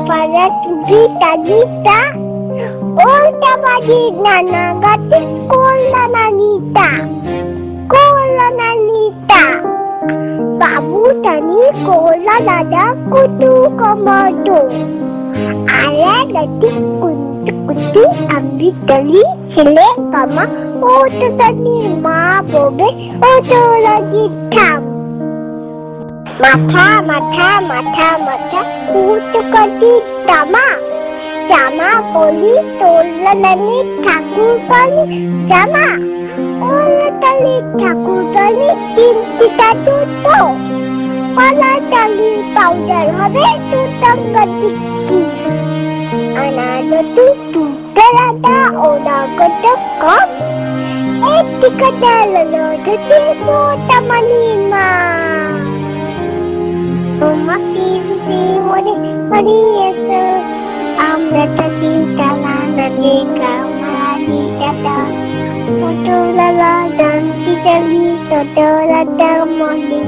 Para gita gita, ulta magid na nagatik kola nanita, babutani kola lada kutu komodo, ala latik kutu ambit kali sile kama oto tani ma bobe oto lagi tam. Mata, kutu kati tama poli tolalani thakur kali jama ola tali thakur kali cinta tuto ola tali powder habe tutam gadiki anado tutu terada oda kotok etika dalalo tutu tamanima Mati Mariasa Amrata Kita Lana Deka Mari Dada Toto Lala Dan Tidali Toto Lada Moni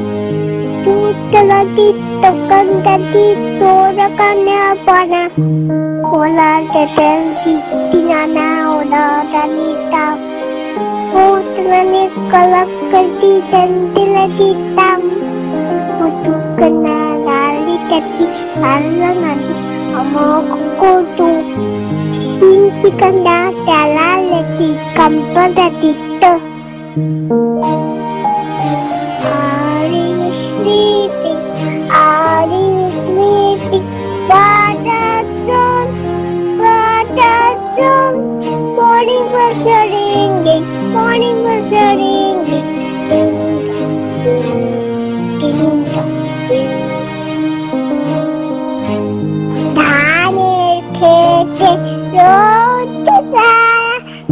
Tutala Tito Kandati Torakanya Pana Kola Dadal Tinana Oda Danita Putulani Kalak Kati Tantila Titam Kena lali kati halangan amo kutu sinti kanda tala leti kampada tito Are you sleeping morning was ringing धानेर खेते रोज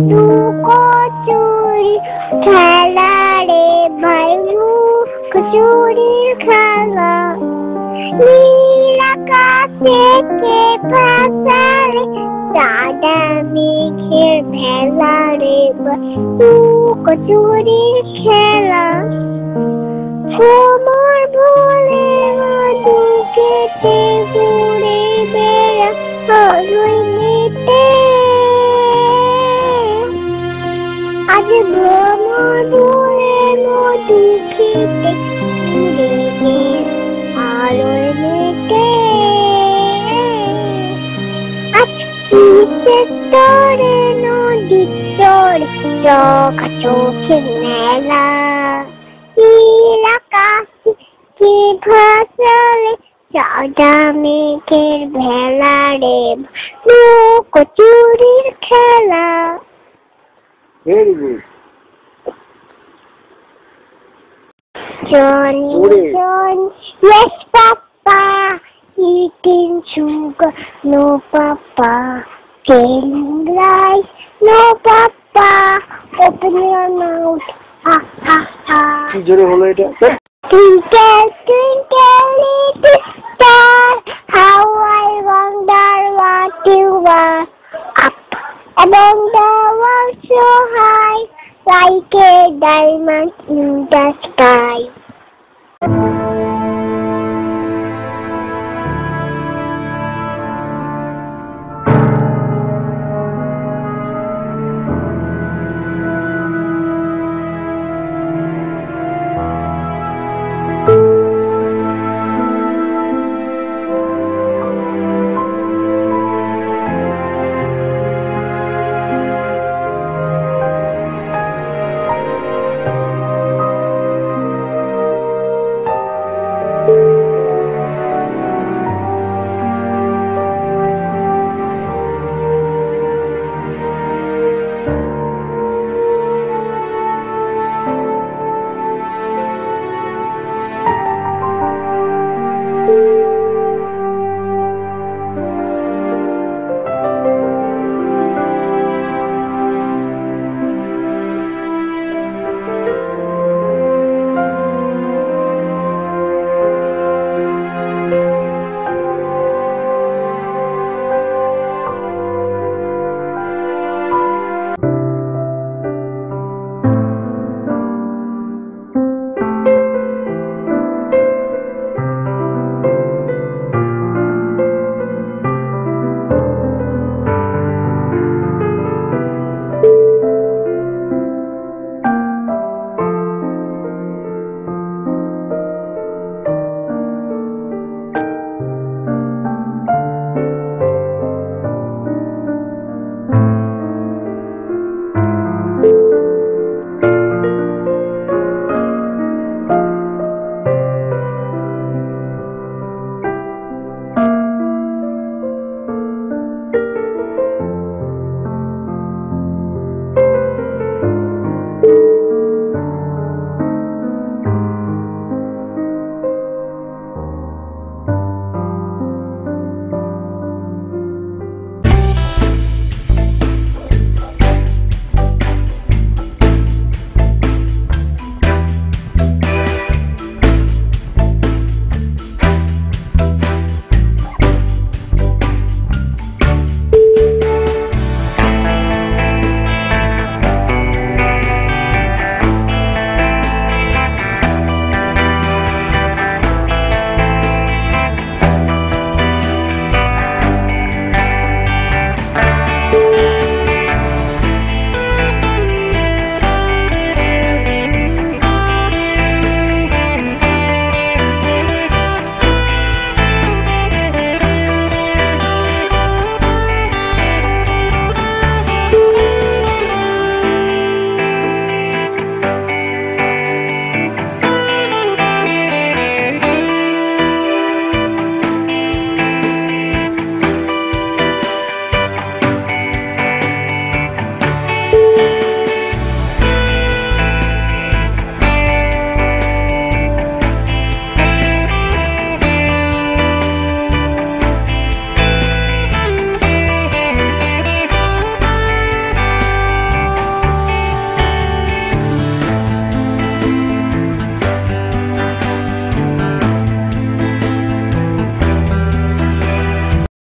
दुको चूड़ी खेला रे भाईलू कचूरी खाला नीला कासे के पासारे दादा मेघेर भेला रे तू कचूरी खेला কোমর ভরে দুকেতে ঘুরে বেড়া হলুই মেটে আজ ভ্রমর ভরে নদী খেতে ঘুরে বেড়া আলোয় মেটে আজ নিচে তরে নদী চড়ে চোখা চোখে মেলা নীলাকাশে কি ভাসলে সাদা মেঘের ভেলা রে লুকোচুরির খেলা Very good. Johnny, yes papa, eating sugar, no papa, telling lies, no papa, open your mouth, ha ha ha. কি জোরে হলো এটা? Twinkle, twinkle, little star, how I wonder what you are. Up above the world so high, like a diamond in the sky.